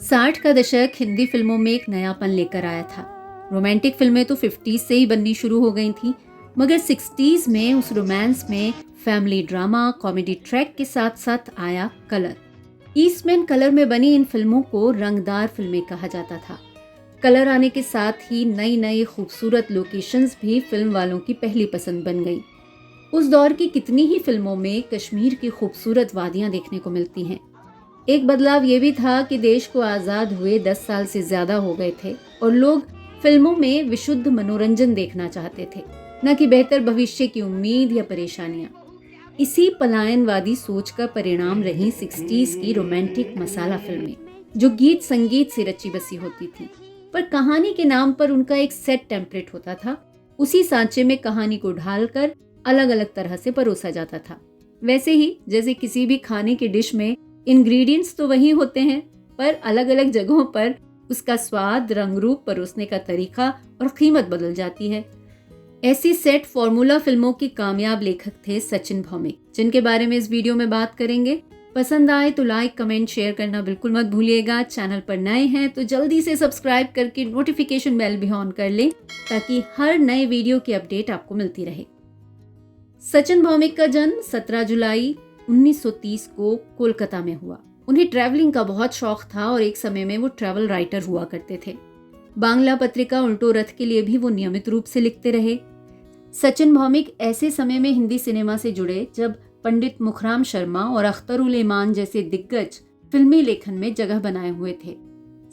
60 का दशक हिंदी फिल्मों में एक नयापन लेकर आया था। रोमांटिक फिल्में तो 50s से ही बननी शुरू हो गई थी, मगर 60s में उस रोमांस में फैमिली ड्रामा, कॉमेडी ट्रैक के साथ साथ आया कलर। ईस्टमैन कलर में बनी इन फिल्मों को रंगदार फिल्में कहा जाता था। कलर आने के साथ ही नई नई खूबसूरत लोकेशंस भी फिल्म वालों की पहली पसंद बन गई। उस दौर की कितनी ही फिल्मों में कश्मीर की खूबसूरत वादियां देखने को मिलती हैं। एक बदलाव ये भी था कि देश को आज़ाद हुए 10 साल से ज़्यादा हो गए थे और लोग फिल्मों में विशुद्ध मनोरंजन देखना चाहते थे, न कि बेहतर भविष्य की उम्मीद या परेशानियां। इसी पलायनवादी सोच का परिणाम रही 60s की रोमांटिक मसाला फिल्में, जो गीत संगीत से रची बसी होती थी, पर कहानी के नाम पर उनका एक सेट टेम्पलेट होता था। उसी सांचे में कहानी को ढालकर अलग अलग तरह से परोसा जाता था। वैसे ही जैसे किसी भी खाने की डिश में इंग्रेडिएंट्स तो वही होते हैं, पर अलग अलग जगहों पर उसका स्वाद, रंग रूप, परोसने का तरीका और कीमत बदल जाती है। ऐसी सेट फॉर्मूला फिल्मों के कामयाब लेखक थे सचिन भौमिक, जिनके बारे में इस वीडियो में बात करेंगे। पसंद आए तो लाइक, कमेंट, शेयर करना बिल्कुल मत भूलिएगा। चैनल पर नए हैं तो जल्दी से सब्सक्राइब करके नोटिफिकेशन बेल भी ऑन कर लें, ताकि हर नए वीडियो की अपडेट आपको मिलती रहे। सचिन भौमिक का जन्म 17 जुलाई 1930 को कोलकाता में हुआ। उन्हें ट्रैवलिंग का बहुत शौक था और एक समय में वो ट्रैवल राइटर हुआ करते थे। बांग्ला पत्रिका उल्टो रथ के लिए भी वो नियमित रूप से लिखते रहे। सचिन भौमिक ऐसे समय में हिंदी सिनेमा से जुड़े जब पंडित मुखराम शर्मा और अख्तर उल इमान जैसे दिग्गज फिल्मी लेखन में जगह बनाए हुए थे।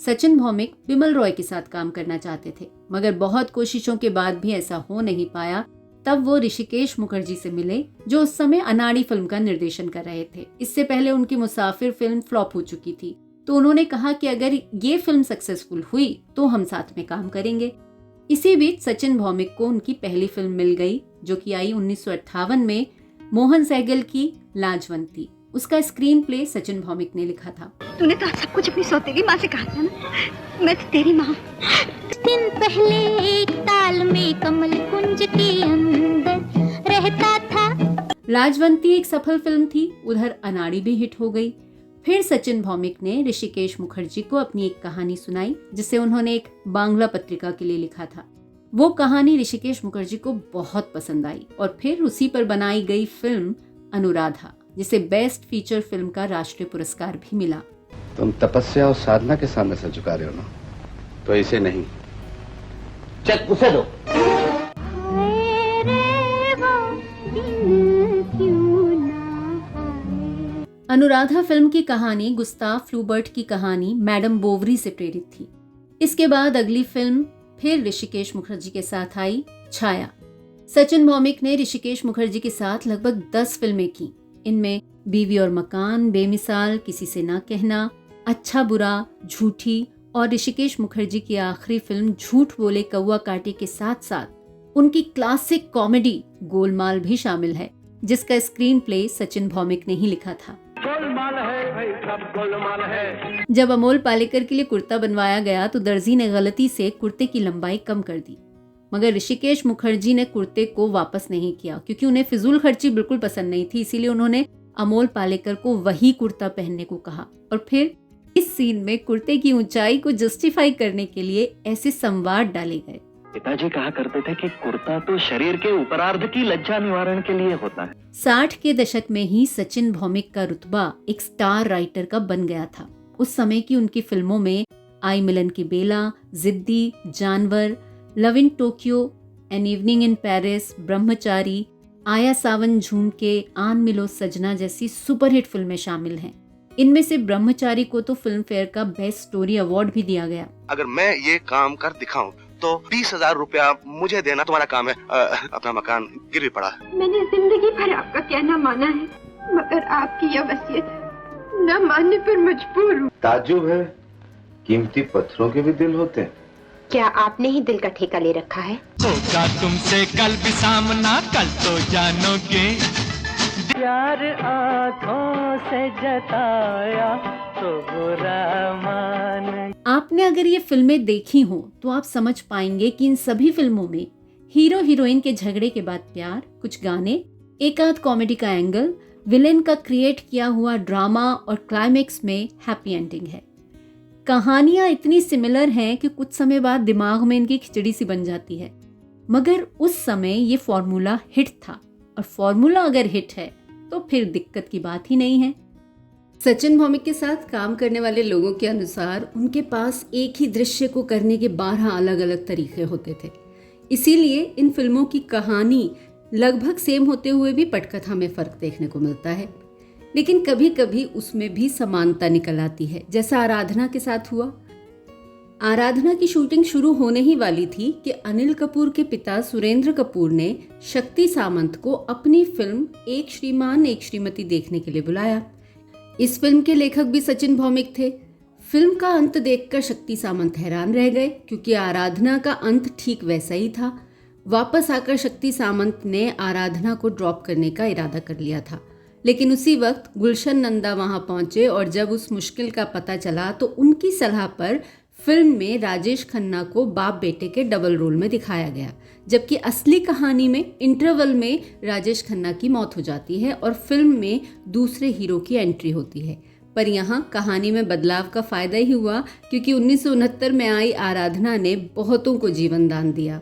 सचिन भौमिक बिमल रॉय के साथ काम करना चाहते थे, मगर बहुत कोशिशों के बाद भी ऐसा हो नहीं पाया। तब वो ऋषिकेश मुखर्जी से मिले, जो उस समय अनाड़ी फिल्म का निर्देशन कर रहे थे। इससे पहले उनकी मुसाफिर फिल्म फ्लॉप हो चुकी थी, तो उन्होंने कहा कि अगर ये फिल्म सक्सेसफुल हुई तो हम साथ में काम करेंगे। इसी बीच सचिन भौमिक को उनकी पहली फिल्म मिल गई, जो कि आई 1958 में, मोहन सहगल की लाजवंती। उसका स्क्रीन प्ले सचिन भौमिक ने लिखा था। तूने तो सब कुछ अपनी सौतेली माँ से कहा था ना, मैं तो तेरी माँ। दिन पहले एक ताल में कमल कुंज के अंदर रहता था। लाजवंती एक सफल फिल्म थी, उधर अनाड़ी भी हिट हो गई। फिर सचिन भौमिक ने ऋषिकेश मुखर्जी को अपनी एक कहानी सुनाई, जिसे उन्होंने एक बांग्ला पत्रिका के लिए लिखा था। वो कहानी ऋषिकेश मुखर्जी को बहुत पसंद आई और फिर उसी पर बनाई गई फिल्म अनुराधा, जिसे बेस्ट फीचर फिल्म का राष्ट्रीय पुरस्कार भी मिला। तुम तपस्या और साधना के सामने सर झुका रहे हो ना, तो इसे नहीं, चल उसे दो। अनुराधा फिल्म की कहानी गुस्ताव फ्लूबर्ट की कहानी मैडम बोवरी से प्रेरित थी। इसके बाद अगली फिल्म फिर ऋषिकेश मुखर्जी के साथ आई, छाया। सचिन भौमिक ने ऋषिकेश मुखर्जी के साथ लगभग 10 फिल्में की। इनमें बीवी और मकान, बेमिसाल, किसी से ना कहना, अच्छा बुरा, झूठी और ऋषिकेश मुखर्जी की आखिरी फिल्म झूठ बोले कौवा काटे के साथ साथ उनकी क्लासिक कॉमेडी गोलमाल भी शामिल है, जिसका स्क्रीन प्ले सचिन भौमिक ने ही लिखा था। गोलमाल है भाई, सब गोलमाल है। जब अमोल पालेकर के लिए कुर्ता बनवाया गया तो दर्जी ने गलती से कुर्ते की लंबाई कम कर दी, मगर ऋषिकेश मुखर्जी ने कुर्ते को वापस नहीं किया, क्योंकि उन्हें फिजूल खर्ची बिल्कुल पसंद नहीं थी। इसीलिए उन्होंने अमोल पालेकर को वही कुर्ता पहनने को कहा और फिर इस सीन में कुर्ते की ऊंचाई को जस्टिफाई करने के लिए ऐसे संवाद डाले गए। पिताजी कहा करते थे कि कुर्ता तो शरीर के उपरार्ध की लज्जा निवारण के लिए होता है। 60 के दशक में ही सचिन भौमिक का रुतबा एक स्टार राइटर का बन गया था। उस समय की उनकी फिल्मों में आई मिलन की बेला, जिद्दी, जानवर, love in Tokyo, an evening in Paris, ब्रह्मचारी, आया सावन झूम के, आन मिलो सजना जैसी सुपरहिट फिल्में शामिल हैं। इनमें से ब्रह्मचारी को तो फिल्म फेयर का बेस्ट स्टोरी अवार्ड भी दिया गया। अगर मैं ये काम कर दिखाऊं तो 20,000 रुपया मुझे देना तुम्हारा काम है। अपना मकान गिरवी पड़ा है। मैंने जिंदगी भर आपका कहना माना है, मगर आपकी यह वसीयत न मानने पर मजबूर हूँ। ताज्जुब है, कीमती पत्थरों के भी दिल होते हैं। क्या आपने ही दिल का ठेका ले रखा है? होगा तुमसे कल भी सामना, कल तो जानोगे। प्यार आँखों से जताया तो बुरा मान। आपने अगर ये फिल्में देखी हो तो आप समझ पाएंगे कि इन सभी फिल्मों में हीरो हीरोइन के झगड़े के बाद प्यार, कुछ गाने, एक आध कॉमेडी का एंगल, विलेन का क्रिएट किया हुआ ड्रामा और क्लाइमेक्स में हैप्पी एंडिंग है। कहानियां इतनी सिमिलर हैं कि कुछ समय बाद दिमाग में इनकी खिचड़ी सी बन जाती है, मगर उस समय ये फॉर्मूला हिट था, और फॉर्मूला अगर हिट है तो फिर दिक्कत की बात ही नहीं है। सचिन भौमिक के साथ काम करने वाले लोगों के अनुसार उनके पास एक ही दृश्य को करने के 12 अलग अलग तरीके होते थे। इसीलिए इन फिल्मों की कहानी लगभग सेम होते हुए भी पटकथा में फर्क देखने को मिलता है, लेकिन कभी कभी उसमें भी समानता निकल आती है, जैसा आराधना के साथ हुआ। आराधना की शूटिंग शुरू होने ही वाली थी कि अनिल कपूर के पिता सुरेंद्र कपूर ने शक्ति सामंत को अपनी फिल्म एक श्रीमान एक श्रीमती देखने के लिए बुलाया। इस फिल्म के लेखक भी सचिन भौमिक थे। फिल्म का अंत देखकर शक्ति सामंत हैरान रह गए, क्योंकि आराधना का अंत ठीक वैसा ही था। वापस आकर शक्ति सामंत ने आराधना को ड्रॉप करने का इरादा कर लिया था, लेकिन उसी वक्त गुलशन नंदा वहां पहुंचे और जब उस मुश्किल का पता चला तो उनकी सलाह पर फिल्म में राजेश खन्ना को बाप बेटे के डबल रोल में दिखाया गया, जबकि असली कहानी में इंटरवल में राजेश खन्ना की मौत हो जाती है और फिल्म में दूसरे हीरो की एंट्री होती है। पर यहाँ कहानी में बदलाव का फायदा ही हुआ, क्योंकि 1969 में आई आराधना ने बहुतों को जीवन दान दिया।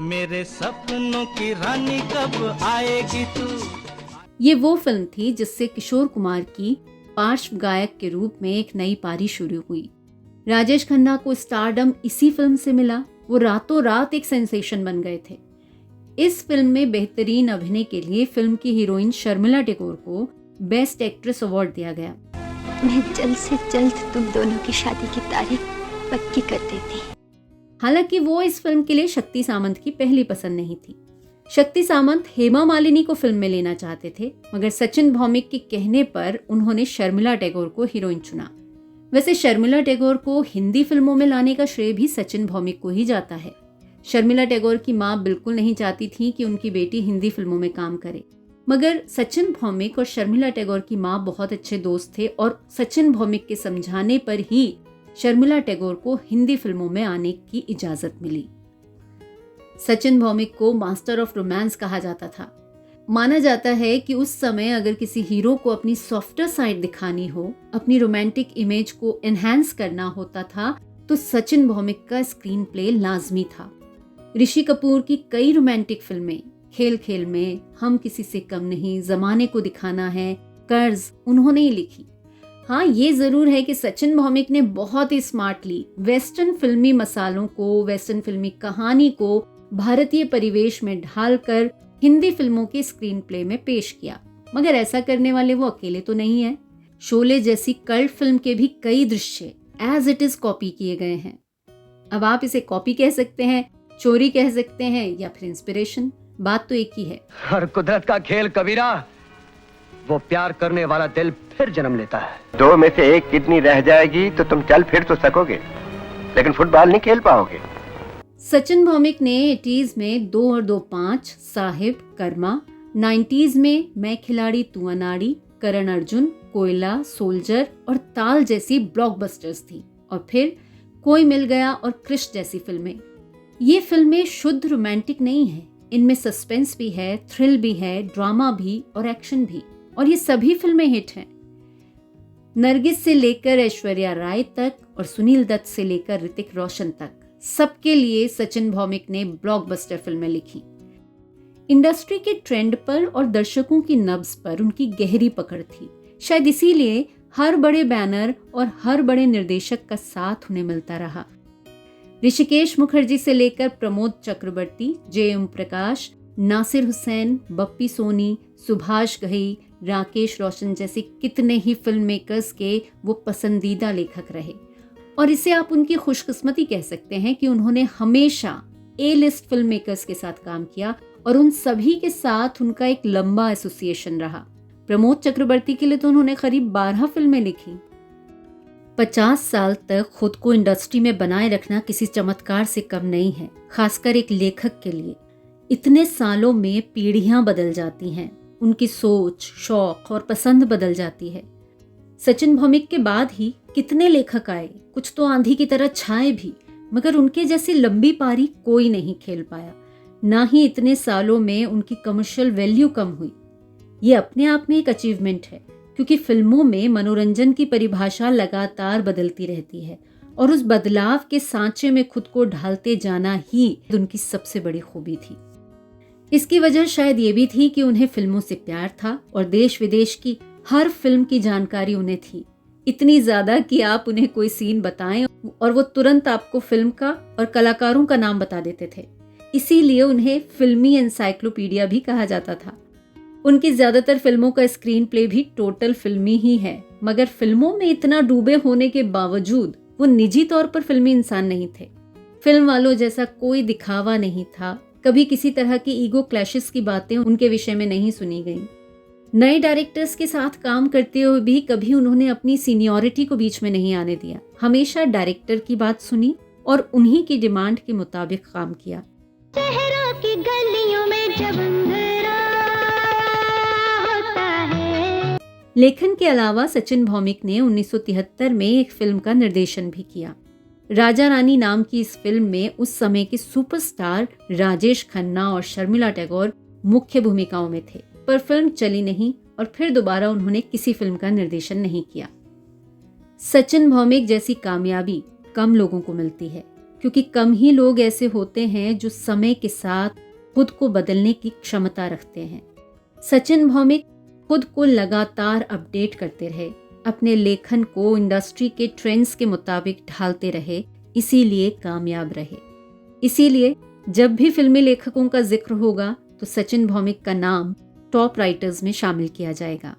मेरे सपनों की रानी कब आएगी तू। ये वो फिल्म थी जिससे किशोर कुमार की पार्श्व गायक के रूप में एक नई पारी शुरू हुई। राजेश खन्ना को स्टारडम इसी फिल्म से मिला। वो रातों रात एक सेंसेशन बन गए थे। इस फिल्म में बेहतरीन अभिनय के लिए फिल्म की हीरोइन शर्मिला टैगोर को बेस्ट एक्ट्रेस अवार्ड दिया गया। मैं जल्द से जल्द तुम दोनों की शादी की तारीख पक्की कर देती। हालांकि वो इस फिल्म के लिए शक्ति सामंत की पहली पसंद नहीं थी। शक्ति सामंत हेमा मालिनी को फिल्म में लेना चाहते थे, मगर सचिन भौमिक के कहने पर उन्होंने शर्मिला टैगोर को हीरोइन चुना। वैसे शर्मिला टैगोर को हिंदी फिल्मों में लाने का श्रेय भी सचिन भौमिक को ही जाता है। शर्मिला टैगोर की मां बिल्कुल नहीं चाहती थी कि उनकी बेटी हिंदी फिल्मों में काम करे, मगर सचिन भौमिक और शर्मिला टैगोर की मां बहुत अच्छे दोस्त थे और सचिन भौमिक के समझाने पर ही शर्मिला टैगोर को हिंदी फिल्मों में आने की इजाजत मिली। सचिन भौमिक को मास्टर ऑफ रोमांस कहा जाता था। माना जाता है कि उस समय अगर किसी हीरो को अपनी सॉफ्टर साइड दिखानी हो, अपनी रोमांटिक इमेज को एनहांस करना होता था, तो सचिन भौमिक का स्क्रीन प्ले लाजमी था। ऋषि कपूर की कई रोमांटिक फिल्में, खेल खेल में, हम किसी से कम नहीं, जमाने को दिखाना है, कर्ज, उन्होंने ही लिखी। हाँ, ये जरूर है कि सचिन भौमिक ने बहुत ही स्मार्टली वेस्टर्न फिल्मी मसालों को, वेस्टर्न फिल्मी कहानी को भारतीय परिवेश में ढालकर हिंदी फिल्मों के स्क्रीन प्ले में पेश किया। मगर ऐसा करने वाले वो अकेले तो नहीं है। शोले जैसी कल्ट फिल्म के भी कई दृश्य एज इट इज कॉपी किए गए हैं। अब आप इसे कॉपी कह सकते हैं, चोरी कह सकते हैं, या फिर इंस्पिरेशन, बात तो एक ही है। हर कुदरत का खेल कबीरा, वो प्यार करने वाला दिल फिर जन्म लेता है। 2 में से 1 किडनी रह जाएगी तो तुम चल फिर तो सकोगे, लेकिन फुटबॉल नहीं खेल पाओगे। सचिन भौमिक ने 80s में 2 और 2 5, साहिब, कर्मा, 90s में मैं खिलाड़ी तू अनाड़ी, करण अर्जुन, कोयला, सोल्जर और ताल जैसी ब्लॉकबस्टर्स थी, और फिर कोई मिल गया और क्रिश जैसी फिल्में। ये फिल्में शुद्ध रोमांटिक नहीं है, इनमें सस्पेंस भी है, थ्रिल भी है, ड्रामा भी और एक्शन भी, और ये सभी फिल्में हिट हैं। नरगिस से लेकर ऐश्वर्या राय तक और सुनील दत्त से लेकर ऋतिक रोशन तक सबके लिए सचिन भौमिक ने ब्लॉकबस्टर फिल्में लिखी। इंडस्ट्री के ट्रेंड पर और दर्शकों की नब्ज पर उनकी गहरी पकड़ थी। शायद इसीलिए हर बड़े बैनर और हर बड़े निर्देशक का साथ उन्हें मिलता रहा। ऋषिकेश मुखर्जी से लेकर प्रमोद चक्रवर्ती, जे एम प्रकाश, नासिर हुसैन, बप्पी सोनी, सुभाष घई, राकेश रोशन जैसे कितने ही फिल्म मेकर्स के वो पसंदीदा लेखक रहे। और इसे आप उनकी खुशकिस्मती कह सकते हैं कि उन्होंने हमेशा ए लिस्ट फिल्म मेकर्स के साथ काम किया और उन सभी के साथ उनका एक लंबा एसोसिएशन रहा। प्रमोद चक्रवर्ती के लिए तो उन्होंने करीब 12 फिल्में लिखी। 50 साल तक खुद को इंडस्ट्री में बनाए रखना किसी चमत्कार से कम नहीं है, खासकर एक लेखक के लिए। इतने सालों में पीढ़ियां बदल जाती हैं, उनकी सोच, शौक और पसंद बदल जाती है। सचिन भौमिक के बाद ही कितने लेखक आए, कुछ तो आंधी की तरह छाए भी, मगर उनके जैसी लंबी पारी कोई नहीं खेल पाया। ना ही इतने सालों में उनकी कमर्शियल वैल्यू कम हुई। ये अपने आप में एक अचीवमेंट है, क्योंकि फिल्मों में मनोरंजन की परिभाषा लगातार बदलती रहती है और उस बदलाव के सांचे में खुद को ढालते जाना ही उनकी सबसे बड़ी खूबी थी। इसकी वजह शायद ये भी थी कि उन्हें फिल्मों से प्यार था और देश विदेश की हर फिल्म की जानकारी उन्हें थी, इतनी ज्यादा कि आप उन्हें कोई सीन बताएं और वो तुरंत आपको फिल्म का और कलाकारों का नाम बता देते थे। इसीलिए उन्हें फिल्मी एनसाइक्लोपीडिया भी कहा जाता था। उनकी ज्यादातर फिल्मों का स्क्रीन प्ले भी टोटल फिल्मी ही है, मगर फिल्मों में इतना डूबे होने के बावजूद वो निजी तौर पर फिल्मी इंसान नहीं थे। फिल्म वालों जैसा कोई दिखावा नहीं था, कभी किसी तरह की ईगो क्लैशेस की बातें उनके विषय में नहीं सुनी गईं। नए डायरेक्टर्स के साथ काम करते हुए भी कभी उन्होंने अपनी सीनियरिटी को बीच में नहीं आने दिया। हमेशा डायरेक्टर की बात सुनी और उन्हीं की डिमांड के मुताबिक काम किया। शहरों की गलियों में जब अंधेरा होता है। लेखन के अलावा सचिन भौमिक ने 1973 में एक फिल्म का निर्देशन भी किया। राजा रानी नाम की इस फिल्म में उस समय के सुपरस्टार राजेश खन्ना और शर्मिला टैगोर मुख्य भूमिकाओं में थे, पर फिल्म चली नहीं और फिर दोबारा उन्होंने किसी फिल्म का निर्देशन नहीं किया। सचिन भौमिक जैसी कामयाबी कम लोगों को मिलती है, क्योंकि कम ही लोग ऐसे होते हैं जो समय के साथ खुद को बदलने की क्षमता रखते हैं। सचिन भौमिक खुद को लगातार अपडेट करते रहे, अपने लेखन को इंडस्ट्री के ट्रेंड्स के मुताबिक ढालते रहे, इसीलिए कामयाब रहे। इसीलिए जब भी फिल्मी लेखकों का जिक्र होगा तो सचिन भौमिक का नाम टॉप राइटर्स में शामिल किया जाएगा।